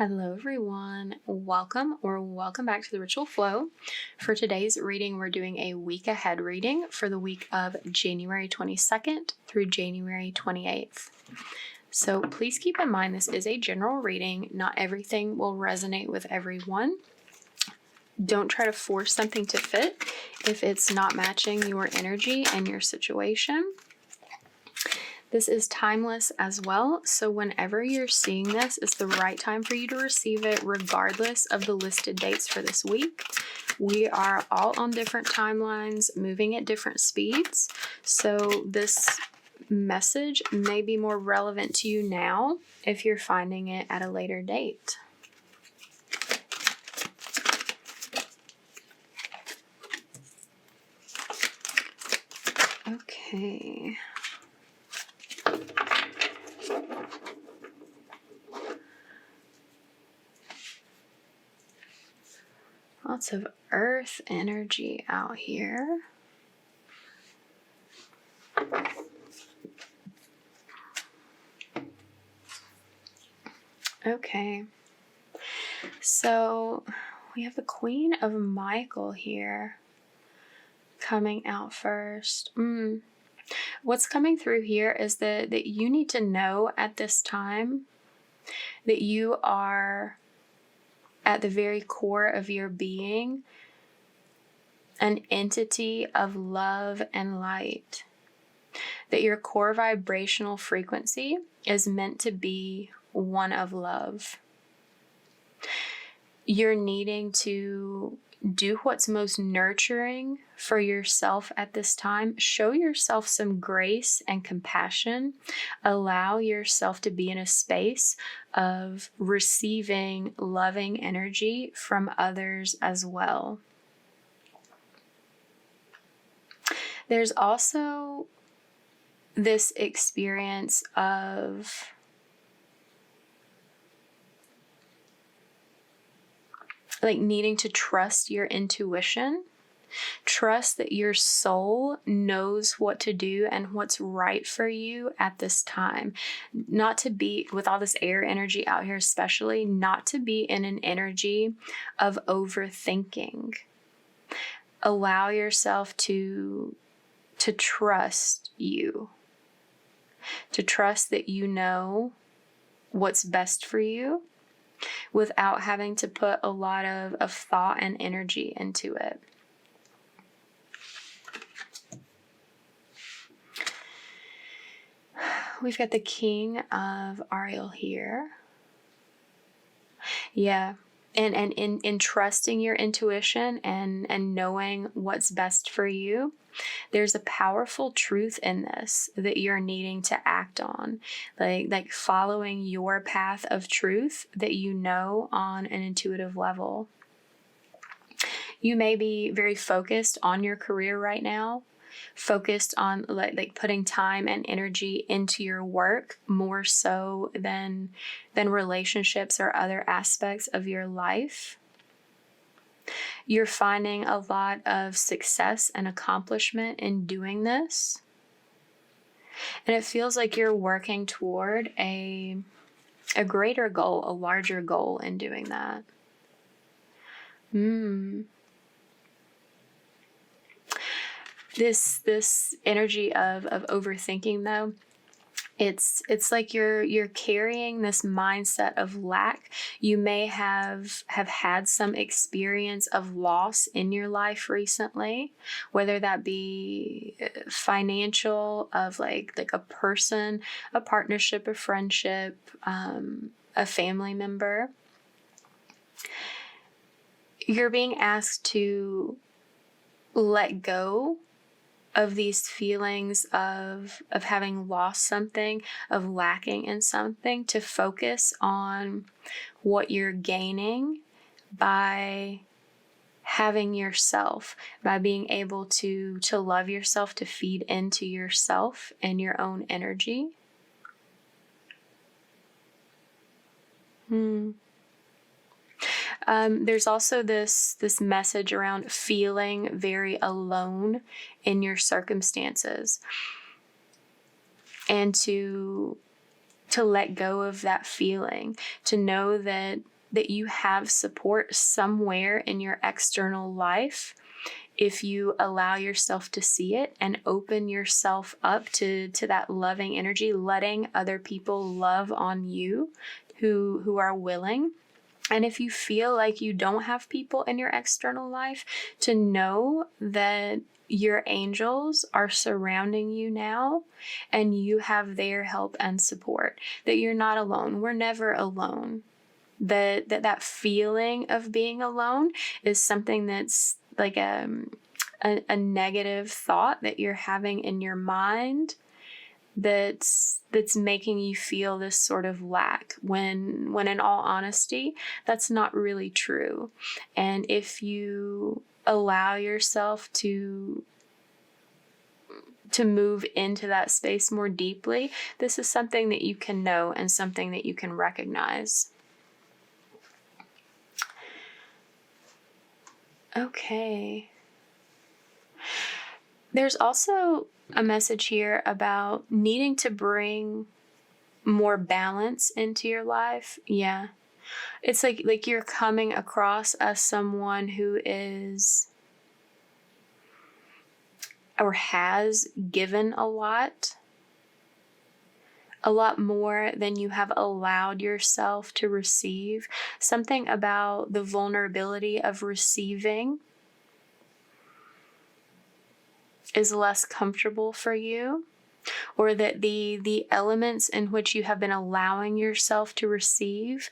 Hello everyone, welcome back to the Ritual Flow. For today's reading, we're doing a week ahead reading for the week of January 22nd through January 28th. So please keep in mind this is a general reading. Not everything will resonate with everyone. Don't try to force something to fit if it's not matching your energy and your situation. This is timeless as well, so whenever you're seeing this, it's the right time for you to receive it regardless of the listed dates for this week. We are all on different timelines, moving at different speeds, so this message may be more relevant to you now if you're finding it at a later date. Okay. Lots of earth energy out here. Okay. So we have the Queen of Michael here coming out first. What's coming through here is that you need to know at this time that you are at the very core of your being an entity of love and light. That your core vibrational frequency is meant to be one of love. You're needing to do what's most nurturing for yourself at this time. Show yourself some grace and compassion. Allow yourself to be in a space of receiving loving energy from others as well. There's also this experience of needing to trust your intuition, trust that your soul knows what to do and what's right for you at this time. Not to be, with all this air energy out here especially, not to be in an energy of overthinking. Allow yourself to trust you, to trust that you know what's best for you, without having to put a lot of thought and energy into it. We've got the King of Ariel here. Yeah. And in trusting your intuition and knowing what's best for you, there's a powerful truth in this that you're needing to act on, like following your path of truth that you know on an intuitive level. You may be very focused on your career right now, focused on like putting time and energy into your work more so than relationships or other aspects of your life. You're finding a lot of success and accomplishment in doing this. And it feels like you're working toward a greater goal, a larger goal in doing that. This energy of overthinking, though, it's like you're carrying this mindset of lack. You may have had some experience of loss in your life recently, whether that be financial, of like a person, a partnership, a friendship, a family member. You're being asked to let go of these feelings of having lost something, of lacking in something, to focus on what you're gaining by having yourself, by being able to love yourself, to feed into yourself and your own energy. There's also this message around feeling very alone in your circumstances, and to let go of that feeling, to know that you have support somewhere in your external life if you allow yourself to see it and open yourself up to that loving energy, letting other people love on you who are willing. And if you feel like you don't have people in your external life, to know that your angels are surrounding you now and you have their help and support, that you're not alone. We're never alone. That feeling of being alone is something that's like a negative thought that you're having in your mind that's making you feel this sort of lack, when in all honesty, that's not really true. And if you allow yourself to move into that space more deeply, this is something that you can know and something that you can recognize. Okay. There's also a message here about needing to bring more balance into your life. Yeah. It's like you're coming across as someone who is or has given a lot more than you have allowed yourself to receive. Something about the vulnerability of receiving is less comfortable for you, or that the elements in which you have been allowing yourself to receive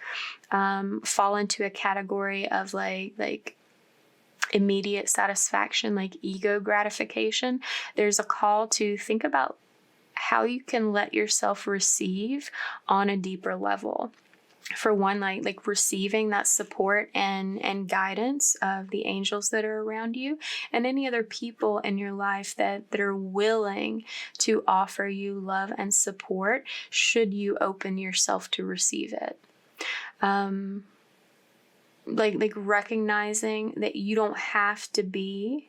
fall into a category of like immediate satisfaction, like ego gratification. There's a call to think about how you can let yourself receive on a deeper level. For one, like receiving that support and guidance of the angels that are around you, and any other people in your life that are willing to offer you love and support should you open yourself to receive it. Like recognizing that you don't have to be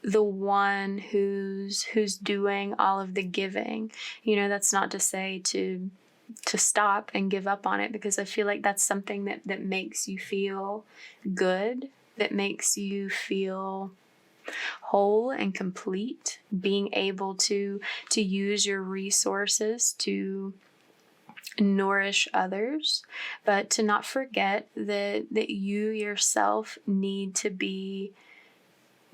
the one who's doing all of the giving. That's not to say to stop and give up on it, because I feel like that's something that makes you feel good, that makes you feel whole and complete, being able to use your resources to nourish others, but to not forget that you yourself need to be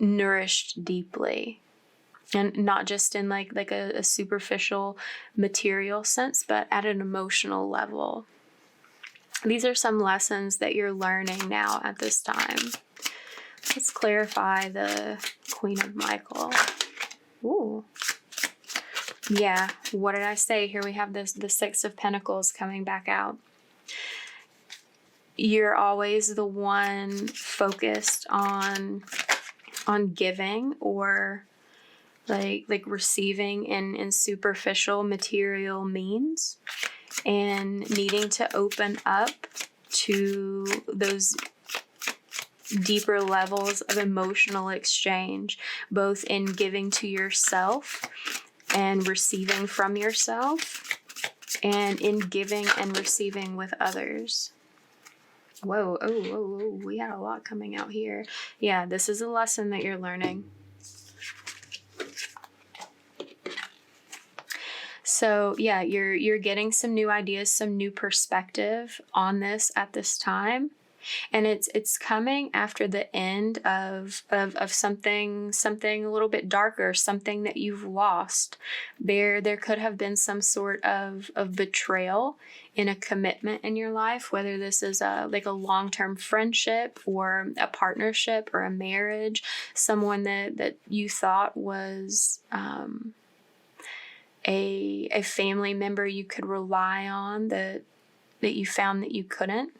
nourished deeply. And not just in like a superficial material sense, but at an emotional level. These are some lessons that you're learning now at this time. Let's clarify the Queen of Michael. Ooh. Yeah, what did I say? Here we have the Six of Pentacles coming back out. You're always the one focused on giving, or like receiving in superficial material means, and needing to open up to those deeper levels of emotional exchange, both in giving to yourself and receiving from yourself, and in giving and receiving with others. Whoa, oh, we got a lot coming out here. Yeah, this is a lesson that you're learning. So yeah, you're getting some new ideas, some new perspective on this at this time. And it's coming after the end of something a little bit darker, something that you've lost. There could have been some sort of betrayal in a commitment in your life, whether this is a long-term friendship or a partnership or a marriage, someone that you thought was a family member you could rely on, that you found that you couldn't.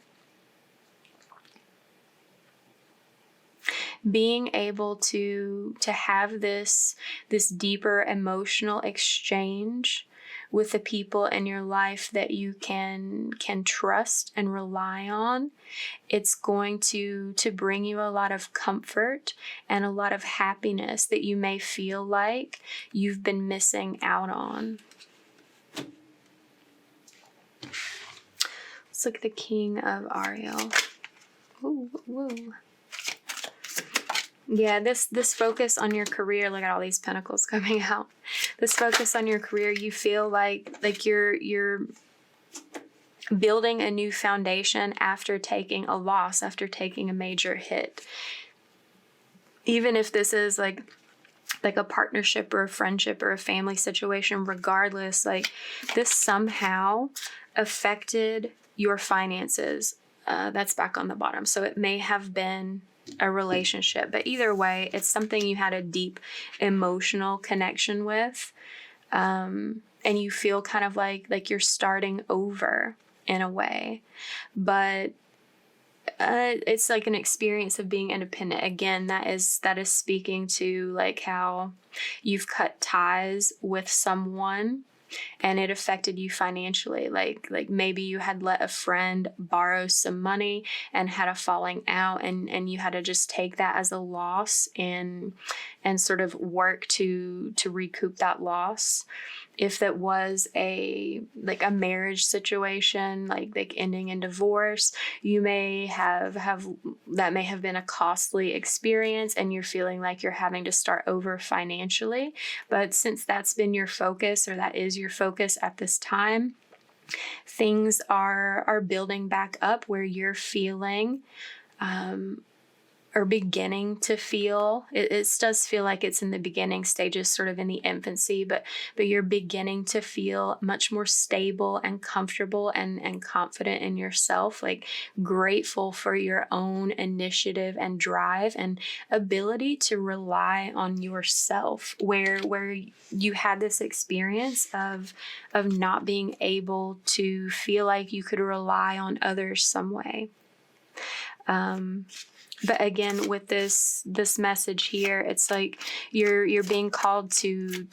Being able to have this deeper emotional exchange with the people in your life that you can trust and rely on, it's going to bring you a lot of comfort and a lot of happiness that you may feel like you've been missing out on. Let's look at the King of Ariel. Ooh, ooh. Yeah, this focus on your career, look at all these pentacles coming out. This focus on your career, you feel like you're building a new foundation after taking a loss, after taking a major hit. Even if this is like a partnership or a friendship or a family situation, regardless, like this somehow affected your finances. That's back on the bottom. So it may have been a relationship, but either way, it's something you had a deep emotional connection with. And you feel kind of like you're starting over in a way, but it's like an experience of being independent. Again, that is speaking to like how you've cut ties with someone and it affected you financially. Like maybe you had let a friend borrow some money and had a falling out, and you had to just take that as a loss and sort of work to recoup that loss. If that was a marriage situation, like ending in divorce, you may have that may have been a costly experience and you're feeling like you're having to start over financially. But since that's been your focus, or that is your focus at this time, things are building back up where you're feeling or beginning to feel, it does feel like it's in the beginning stages, sort of in the infancy, but you're beginning to feel much more stable and comfortable and confident in yourself, like grateful for your own initiative and drive and ability to rely on yourself, where you had this experience of not being able to feel like you could rely on others some way. But again, with this message here, it's like you're being called to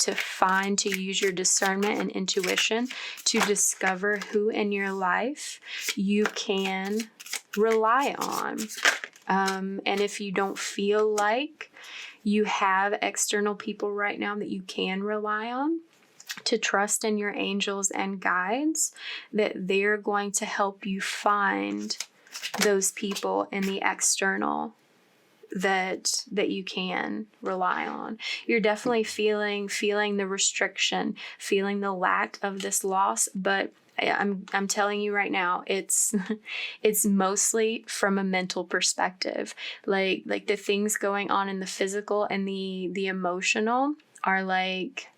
use your discernment and intuition to discover who in your life you can rely on. And if you don't feel like you have external people right now that you can rely on, to trust in your angels and guides, that they're going to help you find those people in the external that you can rely on. You're definitely feeling the restriction, feeling the lack of this loss, but I'm telling you right now, it's mostly from a mental perspective. Like the things going on in the physical and the emotional are like,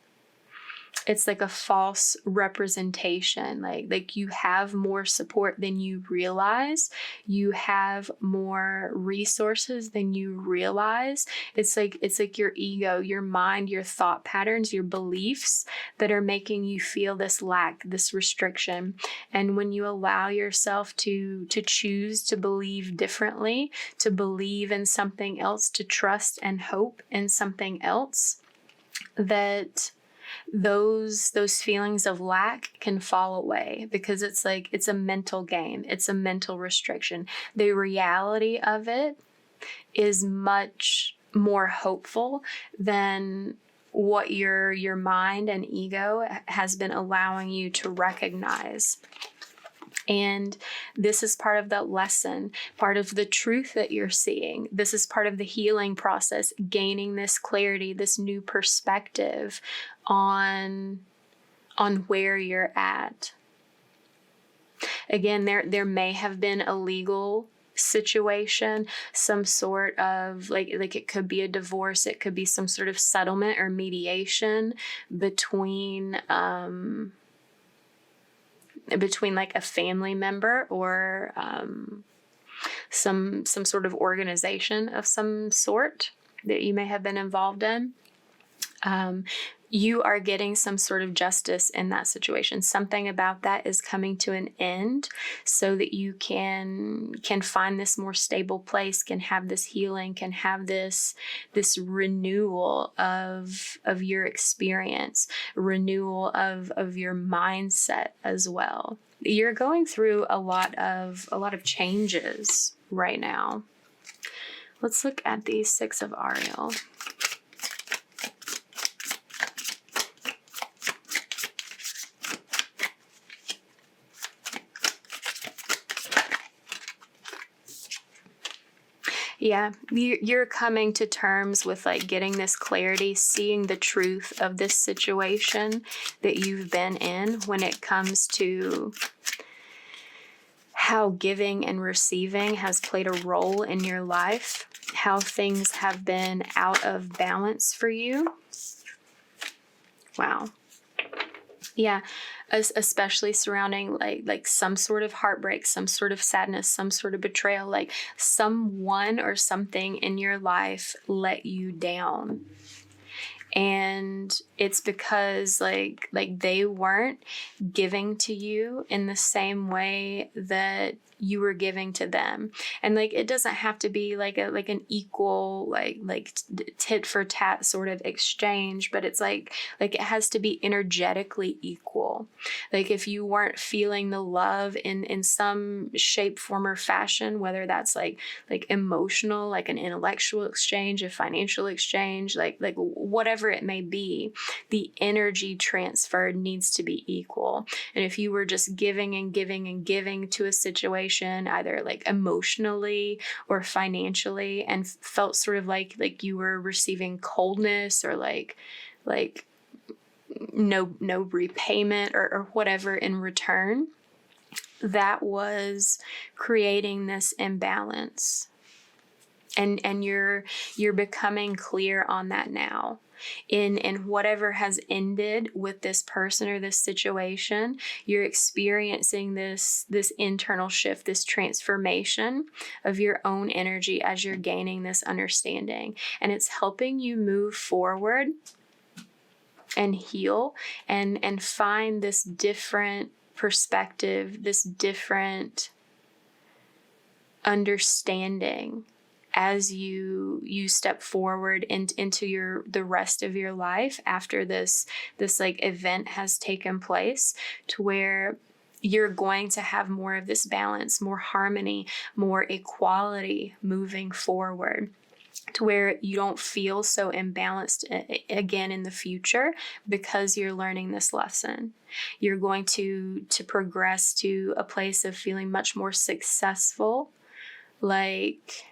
it's like a false representation. Like you have more support than you realize. You have more resources than you realize. It's like your ego, your mind, your thought patterns, your beliefs that are making you feel this lack, this restriction. And when you allow yourself to choose to believe differently, to believe in something else, to trust and hope in something else, that those feelings of lack can fall away, because it's like it's a mental game, it's a mental restriction. The reality of it is much more hopeful than what your mind and ego has been allowing you to recognize. And this is part of that lesson, part of the truth that you're seeing. This is part of the healing process, gaining this clarity, this new perspective on where you're at. Again, there may have been a legal situation, some sort of like it could be a divorce, it could be some sort of settlement or mediation between like a family member or some sort of organization of some sort that you may have been involved in. You are getting some sort of justice in that situation. Something about that is coming to an end so that you can find this more stable place, can have this healing, can have this renewal of your experience, renewal of your mindset as well. You're going through a lot of changes right now. Let's look at the Six of Ariel. Yeah, you're coming to terms with like getting this clarity, seeing the truth of this situation that you've been in when it comes to how giving and receiving has played a role in your life, how things have been out of balance for you. Wow. Yeah, especially surrounding like some sort of heartbreak, some sort of sadness, some sort of betrayal, like someone or something in your life let you down. And it's because like they weren't giving to you in the same way that you were giving to them. And like it doesn't have to be like an equal like tit for tat sort of exchange, but it's like it has to be energetically equal. Like if you weren't feeling the love in some shape, form, or fashion, whether that's like emotional, like an intellectual exchange, a financial exchange, like whatever it may be, the energy transferred needs to be equal. And if you were just giving and giving and giving to a situation, either like emotionally or financially, and felt sort of like you were receiving coldness or like no repayment or whatever in return, that was creating this imbalance. And you're becoming clear on that now. In whatever has ended with this person or this situation, you're experiencing this internal shift, this transformation of your own energy as you're gaining this understanding. And it's helping you move forward and heal and find this different perspective, this different understanding as you step forward into the rest of your life after this like event has taken place, to where you're going to have more of this balance, more harmony, more equality moving forward, to where you don't feel so imbalanced again in the future because you're learning this lesson. You're going to progress to a place of feeling much more successful, like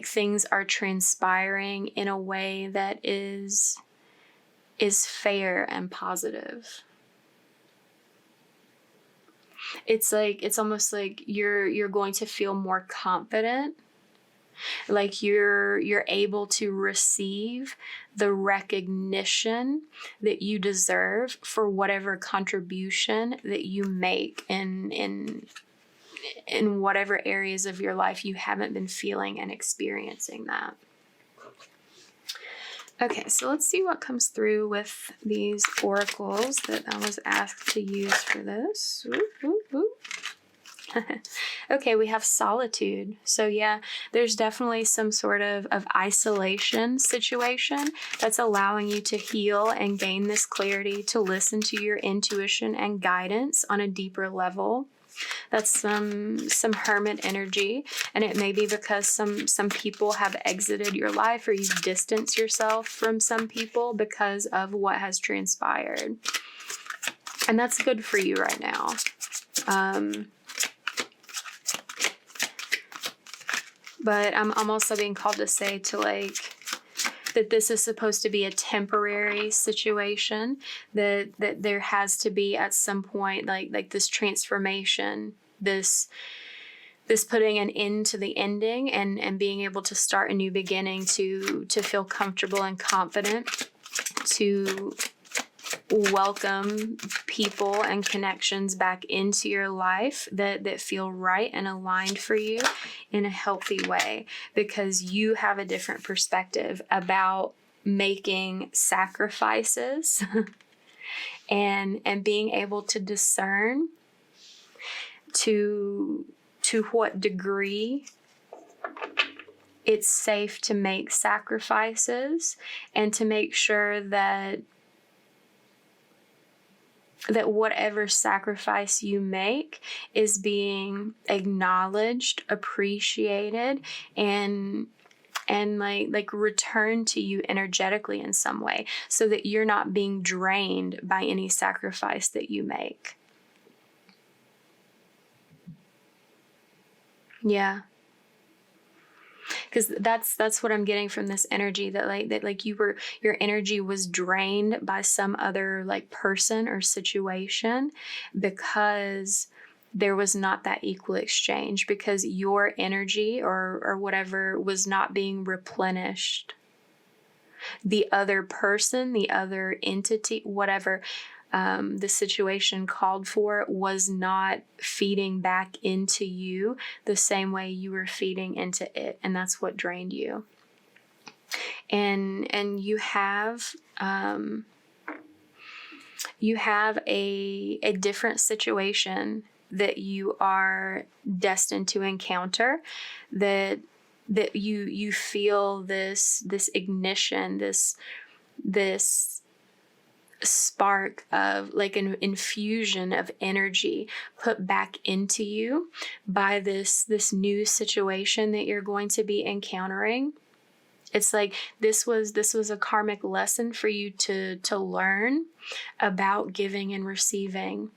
things are transpiring in a way that is fair and positive. It's almost like you're going to feel more confident, like you're able to receive the recognition that you deserve for whatever contribution that you make in whatever areas of your life you haven't been feeling and experiencing that. Okay, so let's see what comes through with these oracles that I was asked to use for this. Okay, we have solitude. So yeah, there's definitely some sort of isolation situation that's allowing you to heal and gain this clarity to listen to your intuition and guidance on a deeper level. That's some hermit energy, and it may be because some people have exited your life, or you've distanced yourself from some people because of what has transpired. And that's good for you right now. But I'm also being called to say that this is supposed to be a temporary situation, that there has to be at some point like this transformation, this putting an end to the ending and being able to start a new beginning, to feel comfortable and confident, to welcome people and connections back into your life that feel right and aligned for you in a healthy way, because you have a different perspective about making sacrifices and being able to discern to what degree it's safe to make sacrifices, and to make sure that whatever sacrifice you make is being acknowledged, appreciated, and like returned to you energetically in some way, so that you're not being drained by any sacrifice that you make. Yeah. Because that's what I'm getting from this energy, that your energy was drained by some other like person or situation, because there was not that equal exchange, because your energy or whatever was not being replenished. The other person, the other entity, whatever the situation called for, was not feeding back into you the same way you were feeding into it, and that's what drained you. And you have a different situation that you are destined to encounter, that you feel this ignition, this spark of like an infusion of energy put back into you by this new situation that you're going to be encountering. It's like this was a karmic lesson for you to learn about giving and receiving,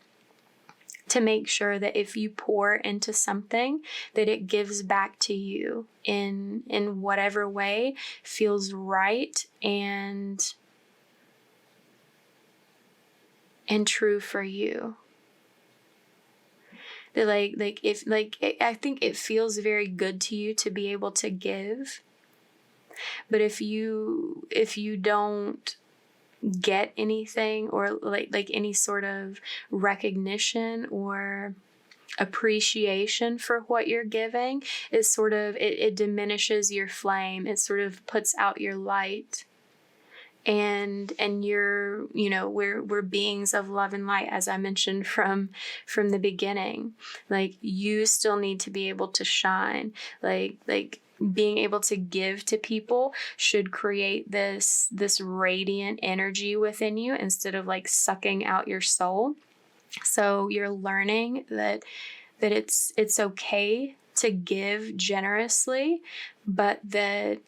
to make sure that if you pour into something, that it gives back to you in whatever way feels right and true for you. That I think it feels very good to you to be able to give, but if you don't get anything, or like any sort of recognition or appreciation for what you're giving, it diminishes your flame. It sort of puts out your light. And we're beings of love and light, as I mentioned from the beginning. Like, you still need to be able to shine. Like being able to give to people should create this radiant energy within you, instead of like sucking out your soul. So you're learning that it's okay to give generously, but that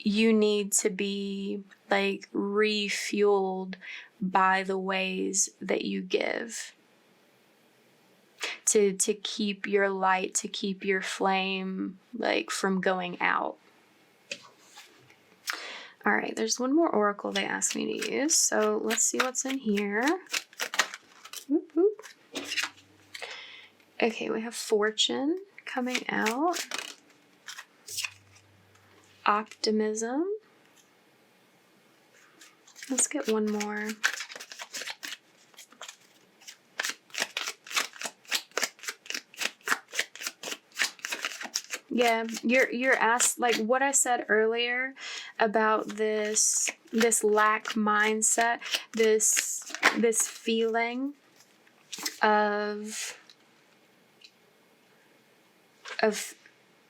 you need to be like refueled by the ways that you give, to keep your light, to keep your flame like from going out. All right, there's one more oracle they asked me to use, so let's see what's in here. Whoop, whoop. Okay, we have Fortune coming out. Optimism. Let's get one more. Yeah, you're asked, like what I said earlier about this lack mindset, this feeling of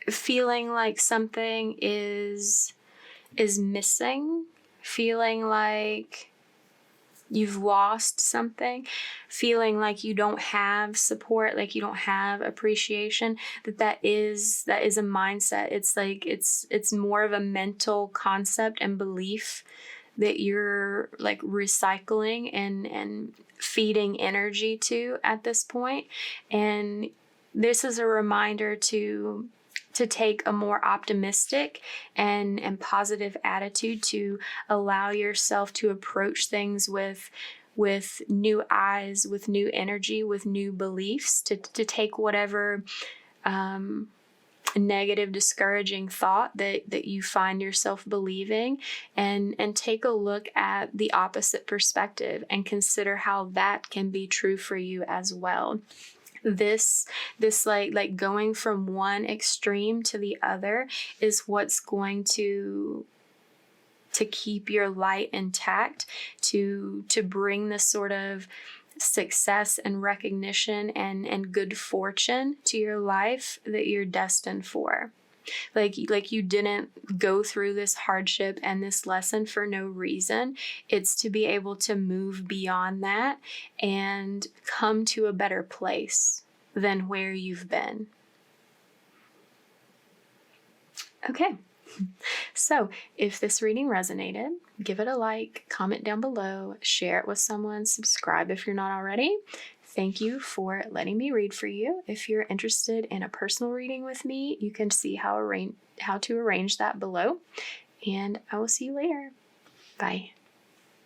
feeling like something is missing, feeling like you've lost something, feeling like you don't have support, like you don't have appreciation, that is a mindset. It's like it's more of a mental concept and belief that you're like recycling and feeding energy to at this point. And this is a reminder to take a more optimistic and positive attitude, to allow yourself to approach things with new eyes, with new energy, with new beliefs, to take whatever negative, discouraging thought that you find yourself believing, and take a look at the opposite perspective and consider how that can be true for you as well. This like going from one extreme to the other is what's going to keep your light intact, to bring this sort of success and recognition and good fortune to your life that you're destined for. Like you didn't go through this hardship and this lesson for no reason. It's to be able to move beyond that and come to a better place than where you've been. Okay. So if this reading resonated, give it a like, comment down below, share it with someone, subscribe if you're not already. Thank you for letting me read for you. If you're interested in a personal reading with me, you can see how to arrange that below. And I will see you later. Bye.